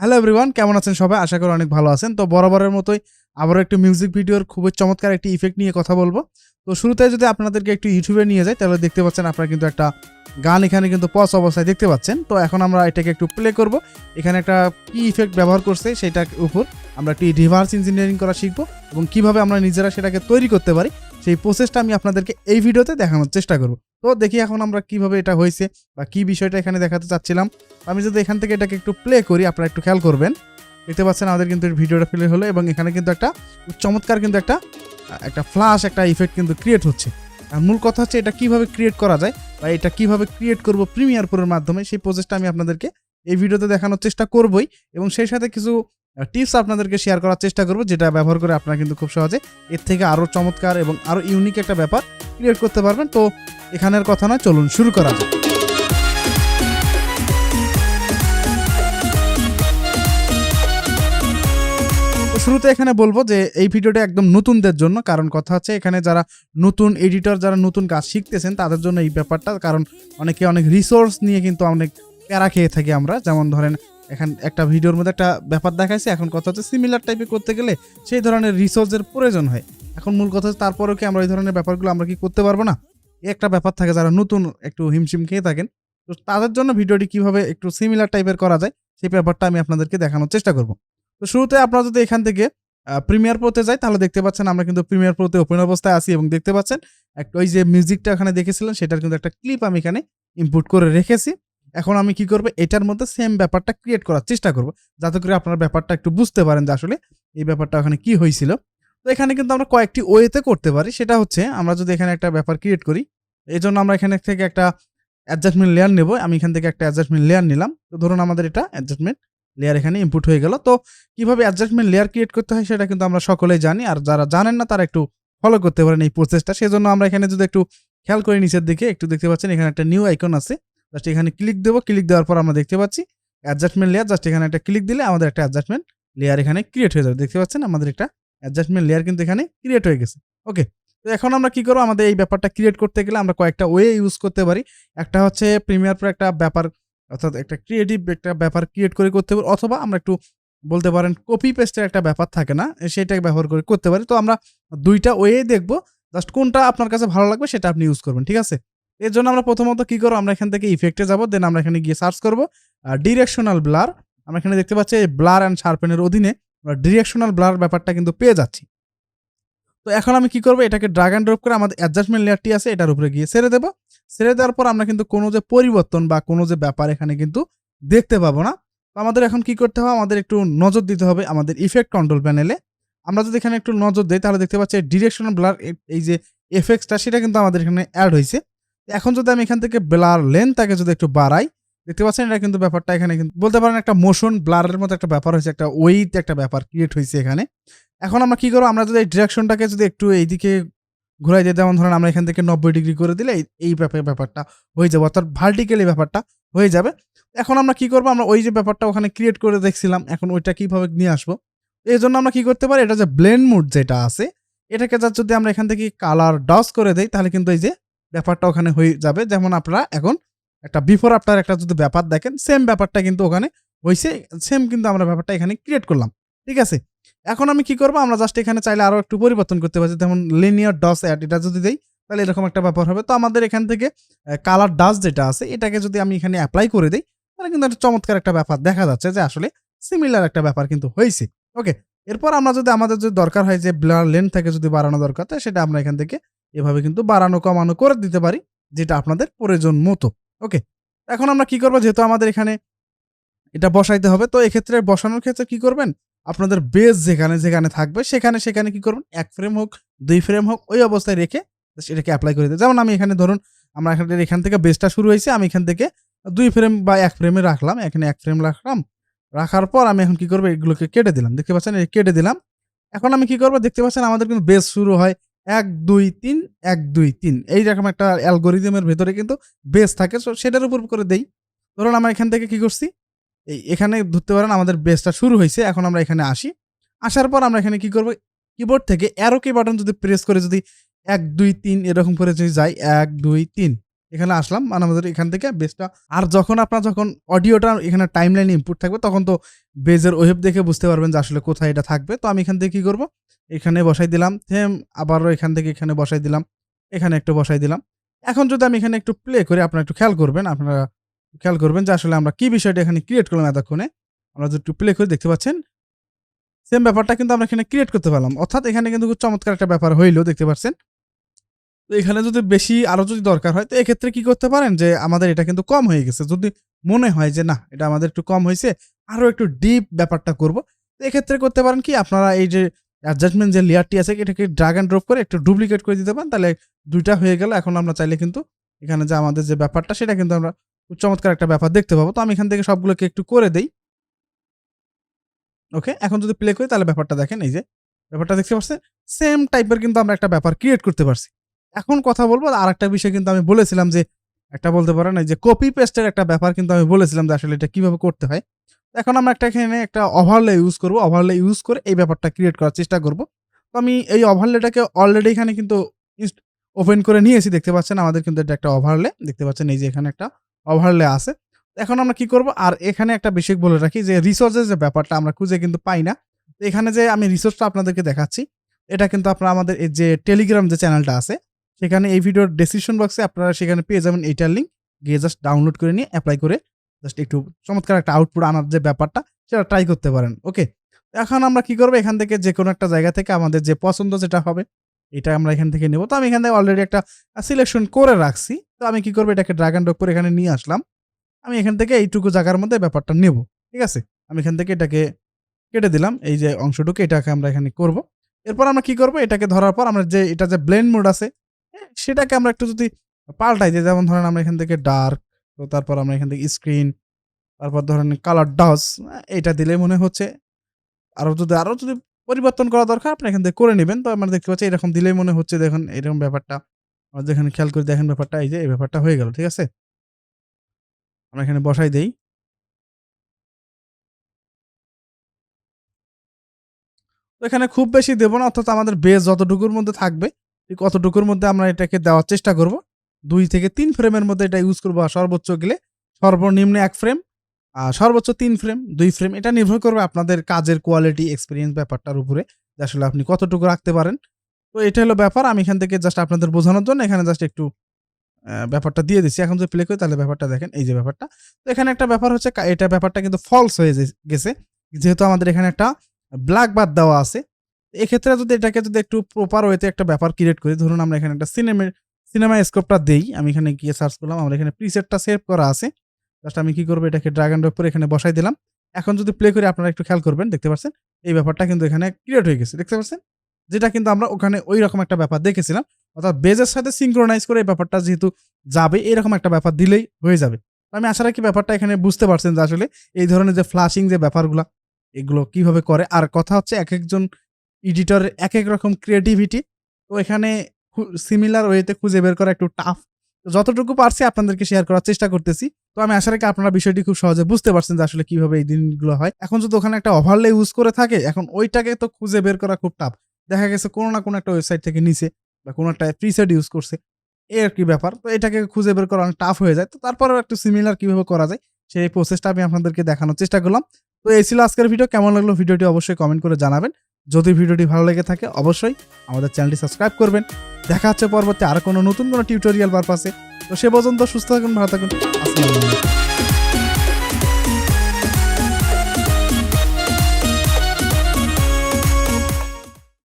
Hello everyone, কেমন আছেন সবাই? আশা করি অনেক ভালো আছেন। তো বরাবরের মতোই আবারও একটি মিউজিক ভিডিওর খুবই চমৎকার একটি ইফেক্ট নিয়ে কথা বলব। তো শুরুতে যদি আপনাদেরকে একটু YouTube এ নিয়ে যাই, তাহলে দেখতে পাচ্ছেন আপনারা কিন্তু একটা গান এখানে কিন্তু পজ অবস্থায় দেখতে পাচ্ছেন। তো এখন আমরা এটাকে একটু প্লে করব। এখানে একটা কি ইফেক্ট ব্যবহার করছে সেটার উপর আমরা একটু রিভার্স ইঞ্জিনিয়ারিং করা শিখব এবং কিভাবে আমরা নিজেরা সেটাকে তৈরি করতে পারি সেই প্রসেসটা আমি আপনাদেরকে এই ভিডিওতে দেখানোর চেষ্টা করব। তো দেখি এখন আমরা কিভাবে এটা হইছে বা কি বিষয়টা এখানে দেখাতে চাচ্ছিলাম। আমি যদি এখান থেকে এটাকে একটু প্লে করি, আপনারা একটু খেয়াল করবেন। দেখতে পাচ্ছেন আমাদের কিন্তু ভিডিওটা প্লে হলো এবং এখানে কিন্তু একটা চমৎকার কিন্তু একটা ফ্ল্যাশ একটা ইফেক্ট কিন্তু ক্রিয়েট হচ্ছে। আর মূল কথা হচ্ছে এটা কিভাবে ক্রিয়েট করা যায় বা এটা কিভাবে ক্রিয়েট করব প্রিমিয়ার প্রোর মাধ্যমে, সেই প্রসেসটা আমি আপনাদেরকে এই ভিডিওতে দেখানোর চেষ্টা করবই এবং সেই সাথে কিছু টিপস আপনাদেরকে শেয়ার করার চেষ্টা করব, যেটা ব্যবহার করে আপনারা কিন্তু খুব সহজে এর থেকে আরও চমৎকার এবং আরও ইউনিক একটা ব্যাপার ক্রিয়েট করতে পারবেন। তো এখানের কথা নয়, চলুন শুরু করা যাক। শুরুতে এখানে বলবো যে এই ভিডিওটা একদম নতুনদের জন্য, কারণ কথা হচ্ছে এখানে যারা নতুন এডিটর, যারা নতুন কাজ শিখতেছেন তাদের জন্য এই ব্যাপারটা, কারণ অনেকে অনেক রিসোর্স নিয়ে কিন্তু অনেক প্যারা খেয়ে থাকি আমরা। যেমন ধরেন এখানে একটা ভিডিওর মধ্যে একটা ব্যাপার দেখাইছে, এখন কথা হচ্ছে সিমিলার টাইপে করতে গেলে সেই ধরনের রিসোর্সের প্রয়োজন হয়। এখন মূল কথা হচ্ছে তারপরেও কি আমরা এই ধরনের ব্যাপারগুলো আমরা কি করতে পারবো না? এই একটা ব্যাপার থাকে, যারা নতুন একটু হিমশিম খেয়ে থাকেন, তো তাদের জন্য ভিডিওটি কিভাবে একটু সিমিলার টাইপের করা যায় সেই ব্যাপারটা আমি আপনাদেরকে দেখানোর চেষ্টা করব। তো শুরুতে আপনারা যদি এখান থেকে প্রিমিয়ার প্রোতে যাই, তাহলে দেখতে পাচ্ছেন আমরা কিন্তু প্রিমিয়ার প্রোতে ওপেন অবস্থায় আছি এবং দেখতে পাচ্ছেন একটা ওই যে মিউজিকটা ওখানে দেখেছিলেন সেটার কিন্তু একটা ক্লিপ আমি এখানে ইনপুট করে রেখেছি। এখন আমি কি করব, এটার মধ্যে সেম ব্যাপারটা ক্রিয়েট করার চেষ্টা করব, যাতে করে আপনারা ব্যাপারটা একটু বুঝতে পারেন যে আসলে এই ব্যাপারটা ওখানে কি হয়েছিল। তো এখানে কিন্তু আমরা কয়েকটি ওয়েতে করতে পারি। সেটা হচ্ছে আমরা যদি এখানে একটা ব্যাপার ক্রিয়েট করি, এই জন্য আমরা এখানে থেকে একটা অ্যাডজাস্টমেন্ট লেয়ার নেব। আমি এখান থেকে একটা অ্যাডজাস্টমেন্ট লেয়ার নিলাম। তো ধরুন আমাদের এটা অ্যাডজাস্টমেন্ট লেয়ার এখানে ইনপুট হয়ে গেল। তো কিভাবে অ্যাডজাস্টমেন্ট লেয়ার ক্রিয়েট করতে হয় সেটা কিন্তু আমরা সকলেই জানি, আর যারা জানেন না তারা একটু ফলো করতে পারেন এই প্রসেসটা। সেজন্য আমরা এখানে যদি একটু খেয়াল করি নিচের দিকে, একটু দেখতে পাচ্ছেন এখানে একটা নিউ আইকন আছে। জাস্ট এখানে ক্লিক দেবো। ক্লিক দেওয়ার পর আমরা দেখতে পাচ্ছি অ্যাডজাস্টমেন্ট লেয়ার। জাস্ট এখানে একটা ক্লিক দিলে আমাদের একটা অ্যাডজাস্টমেন্ট লেয়ার এখানে ক্রিয়েট হয়ে যাবে। দেখতে পাচ্ছেন আমাদের একটা অ্যাডজাস্টমেন্ট লেয়ার কিন্তু এখানে ক্রিয়েট হয়ে গেছে। ওকে, তো এখন আমরা কি করবো, আমাদের এই ব্যাপারটা ক্রিয়েট করতে গেলে আমরা কয়েকটা ওয়ে ইউজ করতে পারি। একটা হচ্ছে প্রিমিয়ার প্রো একটা ব্যাপার, অর্থাৎ একটা ক্রিয়েটিভ একটা ব্যাপার ক্রিয়েট করে করতে পারি, অথবা আমরা একটু বলতে পারেন কপি পেস্টের একটা ব্যাপার থাকে না, সেটাকে ব্যবহার করে করতে পারি। তো আমরা দুইটা ওয়ে দেখবো, জাস্ট কোনটা আপনার কাছে ভালো লাগবে সেটা আপনি ইউজ করবেন, ঠিক আছে? এর জন্য আমরা প্রথমত কি করবো, আমরা এখান থেকে ইফেক্টে যাবো, দেন আমরা এখানে গিয়ে সার্চ করবো ডিরেকশনাল ব্লার। আমরা এখানে দেখতে পাচ্ছি ব্লার অ্যান্ড শার্পেনের অধীনে আমরা ডিরেকশনাল ব্লার ব্যাপারটা কিন্তু পেয়ে যাচ্ছি। তো এখন আমি কি করবো, এটাকে ড্রাগ অ্যান্ড ড্রপ করে আমাদের অ্যাডজাস্টমেন্ট লেয়ারটি আছে এটার উপরে গিয়ে ছেড়ে দেবো। ছেড়ে দেওয়ার পর আমরা কিন্তু কোনো যে পরিবর্তন বা কোনো যে ব্যাপার এখানে কিন্তু দেখতে পাবো না। তো আমাদের এখন কি করতে হবে, আমাদের একটু নজর দিতে হবে আমাদের ইফেক্ট কন্ট্রোল প্যানেলে। আমরা যদি এখানে একটু নজর দিই, তাহলে দেখতে পাচ্ছি ডিরেকশনাল ব্লার, এই যে এফেক্টসটা সেটা কিন্তু আমাদের এখানে অ্যাড হয়েছে। এখন যদি আমি এখান থেকে ব্লার লেন্থটাকে যদি একটু বাড়াই, দেখতে পাচ্ছেন এটা কিন্তু ব্যাপারটা এখানে কিন্তু বলতে পারেন একটা মোশন ব্লারের মতো একটা ব্যাপার হয়েছে, একটা ওয়েট একটা ব্যাপার ক্রিয়েট হয়েছে এখানে। এখন আমরা কি করবো, আমরা যদি এই ডিরেকশনটাকে যদি একটু এইদিকে ঘুরাই দিই, যেমন ধরেন আমরা এখান থেকে 90 ডিগ্রি করে দিলে এই ব্যাপারটা হয়ে যাবে, অর্থাৎ ভার্টিক্যালি ব্যাপারটা হয়ে যাবে। এখন আমরা কি করবো, আমরা ওই যে ব্যাপারটা ওখানে ক্রিয়েট করে দেখছিলাম, এখন ওইটা কিভাবে নিয়ে আসবো, এই জন্য আমরা কি করতে পারি, এটা যে ব্লেন্ড মুড যেটা আছে এটাকে যদি আমরা এখান থেকে কালার ডস করে দেই, তাহলে কিন্তু এই যে ব্যাপারটা ওখানে হয়ে যাবে। যেমন আপনারা এখন একটা বিফোর আফটার একটা যদি ব্যাপার দেখেন, সেম ব্যাপারটা কিন্তু ওখানে হয়েছে, সেম কিন্তু আমরা ব্যাপারটা এখানে ক্রিয়েট করলাম, ঠিক আছে? এখন আমি কি করবো, আমরা জাস্ট এখানে চাইলে আরো একটু পরিবর্তন করতে পারছি, যেমন লিনিয়ার ডস অ্যাড এটা যদি দেই তাহলে এরকম একটা ব্যাপার হবে। তো আমাদের এখান থেকে কালার ডাস যেটা আছে এটাকে যদি আমি এখানে অ্যাপ্লাই করে দিই, তাহলে কিন্তু একটা চমৎকার একটা ব্যাপার দেখা যাচ্ছে যে আসলে সিমিলার একটা ব্যাপার কিন্তু হয়েছে। ওকে, এরপর আমরা যদি আমাদের যদি দরকার হয় যে ব্লার লেন্থ থেকে যদি বাড়ানো দরকার, তো সেটা আমরা এখান থেকে এভাবে কিন্তু বাড়ানো কমানো করে দিতে পারি, যেটা আপনাদের প্রয়োজন মতো। ওকে, এখন আমরা কি করবো, যেহেতু আমাদের এখানে এটা বসাইতে হবে, তো এক্ষেত্রে বসানোর ক্ষেত্রে কি করবেন, আপনাদের বেস যেখানে যেখানে থাকবে সেখানে কি করবেন, 1 ফ্রেম হোক 2 ফ্রেম হোক ওই অবস্থায় রেখে এটাকে অ্যাপ্লাই করে দিই। যেমন আমি এখানে ধরুন আমরা এখান থেকে বেসটা শুরু হয়েছে, আমি এখান থেকে 2 ফ্রেম বা 1 ফ্রেমে রাখলাম, এখানে 1 ফ্রেম রাখলাম। রাখার পর আমি এখন কি করবো, এগুলোকে কেটে দিলাম, দেখতে পাচ্ছেন কেটে দিলাম। এখন আমি কি করবো, দেখতে পাচ্ছেন আমাদের কিন্তু বেস শুরু হয় 1 2 3 1 2 3 এইরকম একটা অ্যালগোরিদমের ভেতরে কিন্তু বেস থাকে। সো সেটার উপর করে দেই। ধরুন আমরা এখান থেকে কি করছি, এখানে ধরতে পারেন আমাদের বেসটা শুরু হয়েছে। এখন আমরা এখানে আসি, আসার পর আমরা এখানে কি করব, কিবোর্ড থেকে অ্যারো কি বাটন যদি প্রেস করে যদি 1 2 3 এরকম করে যদি যাই 1 2 3, এখানে আসলাম, মানে আমাদের এখান থেকে বেসটা। আর যখন অডিওটা এখানে টাইমলাইন ইনপুট থাকবে তখন তো বেজের ওয়েভ দেখে বুঝতে পারবেন যে আসলে কোথায় এটা থাকবে। তো আমি এখান থেকে কি করব, এখানে বসাই দিলাম, সেম আবারও এখান থেকে এখানে বসাই দিলাম, এখানে একটু বসাই দিলাম। এখন যদি আমি এখানে একটু প্লে করি, আপনারা একটু খেয়াল করবেন যে আসলে আমরা কি বিষয়টা এখানে ক্রিয়েট করলাম এতক্ষণে। আমরা যদি একটু প্লে করে দেখতে পাচ্ছেন সেম ব্যাপারটা কিন্তু আমরা এখানে ক্রিয়েট করতে পারলাম। অর্থাৎ এখানে কিন্তু খুব চমৎকার একটা ব্যাপার হইল, দেখতে পাচ্ছেন। তো এখানে যদি বেশি আরো যদি দরকার হয় তো এক্ষেত্রে কি করতে পারেন যে আমাদের এটা কিন্তু কম হয়ে গেছে। যদি মনে হয় যে না এটা আমাদের একটু কম হইছে, আরো একটু ডিপ ব্যাপারটা করব। তো এক্ষেত্রে করতে পারেন কি, আপনারা এই যে অ্যাডজাস্টমেন্ট যে লেয়ারটি আছে এটাকে ড্রাগ অ্যান্ড ড্রপ করে একটু ডুপ্লিকেট করে দিতে পারেন। তাহলে ২ টা হয়ে গেল। এখন আমরা চাইলে কিন্তু এখানে যে আমাদের যে ব্যাপারটা সেটা কিন্তু আমরা খুব চমৎকার একটা ব্যাপার দেখতে পাবো। তো আমি এখান থেকে সবগুলোকে একটু করে দেই। ওকে, এখন যদি প্লে করি তাহলে ব্যাপারটা দেখেন, এই যে ব্যাপারটা দেখতে পাচ্ছেন সেম টাইপের কিন্তু আমরা একটা ব্যাপার ক্রিয়েট করতে পারছি। এখন কথা বলবো আরেকটা বিষয়, কিন্তু আমি বলেছিলাম যে একটা বলতে পারেন এই যে কপি পেস্টের একটা ব্যাপার কিন্তু আমি বলেছিলাম যে আসলে এটা কিভাবে করতে হয়। এখন আমরা এখানে একটা ওভারলে ইউজ করব। ওভারলে ইউজ করে এই ব্যাপারটা ক্রিয়েট করার চেষ্টা করব। তো আমি এই ওভারলেটাকে অলরেডি এখানে কিন্তু ওপেন করে নিয়েছি, দেখতে পাচ্ছেন আমাদের কিন্তু এটা একটা ওভারলে, দেখতে পাচ্ছেন এই যে এখানে একটা ওভারলে আছে। এখন আমরা কি করব, আর এখানে একটা বিষয় বলে রাখি যে রিসোর্সের যে ব্যাপারটা আমরা খুঁজে কিন্তু পাই না। তো এখানে যে আমি রিসোর্সটা আপনাদেরকে দেখাচ্ছি, এটা কিন্তু আপনারা আমাদের এই যে টেলিগ্রাম যে চ্যানেলটা আছে সেখানে এই ভিডিওর ডেসক্রিপশন বক্সে আপনারা সেখানে পেয়ে যাবেন এইটার লিঙ্ক। গিয়ে জাস্ট ডাউনলোড করে নিয়ে এপ্লাই করে জাস্ট একটু চমৎকার একটা আউটপুট আনার যে ব্যাপারটা সেটা ট্রাই করতে পারেন। ওকে, এখন আমরা কি করব, এখান থেকে যে কোনো একটা জায়গা থেকে আমাদের যে পছন্দ যেটা হবে এটা আমরা এখান থেকে নেব। তো আমি এখান থেকে অলরেডি একটা সিলেকশন করে রাখছি। তো আমি কি করব, এটাকে ড্রাগ অ্যান্ড ড্রপ করে এখানে নিয়ে আসলাম। আমি এখান থেকে এইটুকু জায়গার মধ্যে ব্যাপারটা নেব। ঠিক আছে? আমি এখান থেকে এটাকে কেটে দিলাম। এই যে অংশটুকু এটাকে আমরা এখানে করব। এরপর আমরা কি করব, এটাকে ধরার পর আমরা যে এটা যে ব্লেন্ড মোড আছে, হ্যাঁ? সেটাকে আমরা একটু যদি পাল্টাই যে, যেমন ধরেন আমরা এখান থেকে ডার্ক, তো তারপর আমরা এখান থেকে স্ক্রিন, তারপর ধরেন কালার ডস, এটা দিলেই মনে হচ্ছে আরো যদি পরিবর্তন করা দরকার আপনি এখান থেকে করে নিবেন। তো আমরা দেখতে পাচ্ছি এরকম দিলেই মনে হচ্ছে, দেখুন এরকম ব্যাপারটা আমরা যেখানে খেয়াল করে দেখেন ব্যাপারটা, এই যে এই ব্যাপারটা হয়ে গেল। ঠিক আছে? আমরা এখানে বসাই দেই। তো এখানে খুব বেশি দেব না, অর্থাৎ আমাদের বেস যতটুকুর মধ্যে থাকবে ঠিক অতটুকুর মধ্যে আমরা এটাকে দেওয়ার চেষ্টা করব। ২ থেকে ৩ ফ্রেমের মধ্যে এটা ইউজ করব। আর সর্বোচ্চ গেলে সর্বনিম্ন ১ ফ্রেম, সর্বোচ্চ ৩ ফ্রেম, ২ ফ্রেম। এটা নির্ভর করবে আপনাদের কাজের কোয়ালিটি, এক্সপেরিয়েন্স ব্যাপারটার উপরে যে আসলে আপনি কতটুকু রাখতে পারেন। তো এটা হলো ব্যাপার। আমি এখান থেকে জাস্ট আপনাদের বোঝানোর জন্য এখানে জাস্ট একটু ব্যাপারটা দিয়ে দিচ্ছি। এখন যদি প্লে করি তাহলে ব্যাপারটা দেখেন, এই যে ব্যাপারটা। তো এখানে একটা ব্যাপার হচ্ছে এটা ব্যাপারটা কিন্তু ফলস হয়ে গেছে। যেহেতু আমাদের এখানে একটা ব্ল্যাক বার দেওয়া আছে। এক্ষেত্রে যদি এটাকে যদি একটু প্রপার ওয়েতে একটা ব্যাপার ক্রিয়েট করি, ধরুন আমরা এখানে একটা সিনেমা স্কোপটা দেই। আমি এখানে গিয়ে সার্চ করলাম, আমার এখানে প্রিসেটটা সেভ করা আছে। জাস্ট আমি কি করব, এটাকে ড্রাগ অ্যান্ড ড্রপ করে এখানে বসাই দিলাম। এখন যদি প্লে করি আপনারা একটু খেয়াল করবেন, দেখতে পাচ্ছেন এই ব্যাপারটা কিন্তু এখানে ক্রিয়েট হয়ে গেছে। দেখতে পাচ্ছেন? যেটা কিন্তু আমরা ওখানে ঐরকম একটা ব্যাপার দেখেছিলাম। অর্থাৎ বেজের সাথে সিনক্রোনাইজ করে এই ব্যাপারটা যেহেতু যাবে, এরকম একটা ব্যাপার দিলেই হয়ে যাবে। তো আমি আশা রাখি ব্যাপারটা এখানে বুঝতে পারছেন যে আসলে এই ধরনের যে ফ্লাশিং যে ব্যাপারগুলা এগুলো কিভাবে করে। আর কথা হচ্ছে একেকজন এডিটরের একেক রকম ক্রিয়েটিভিটি। তো এখানে সিমিলার ওয়েতে খুঁজে বের করা একটু টাফ। তো যতটুকু পারছি আপনাদেরকে শেয়ার করার চেষ্টা করতেছি। তো আমি আশা রাখি আপনারা বিষয়টি খুব সহজে বুঝতে পারছেন যে আসলে কিভাবে এই জিনিসগুলো হয়। এখন যদি ওখানে একটা ওভারলে ইউজ করে থাকে, এখন ওইটাকে তো খুঁজে বের করা খুব টাফ। দেখা গেছে কোনো না কোনো একটা ওয়েবসাইট থেকে নিছে বা কোনো একটা প্রিসেট ইউজ করছে। এই আরকি ব্যাপার। তো এটাকে খুঁজে বের করা অনেক টাফ হয়ে যায়। তো তারপরেও একটু সিমিলার কিভাবে করা যায় সেই প্রসেসটা আমি আপনাদেরকে দেখানোর চেষ্টা করলাম। তো এই ছিল আজকের ভিডিও। কেমন লাগলো ভিডিওটি অবশ্যই কমেন্ট করে জানাবেন। যদি ভিডিওটি ভালো লেগে থাকে অবশ্যই আমাদের চ্যানেলটি সাবস্ক্রাইব করবেন। দেখা হচ্ছে পরবর্তী আর কোনো নতুন কোনো টিউটোরিয়াল পারপাসে। তো সে পর্যন্ত সুস্থ থাকুন, ভালো থাকুন। আসসালামু আলাইকুম।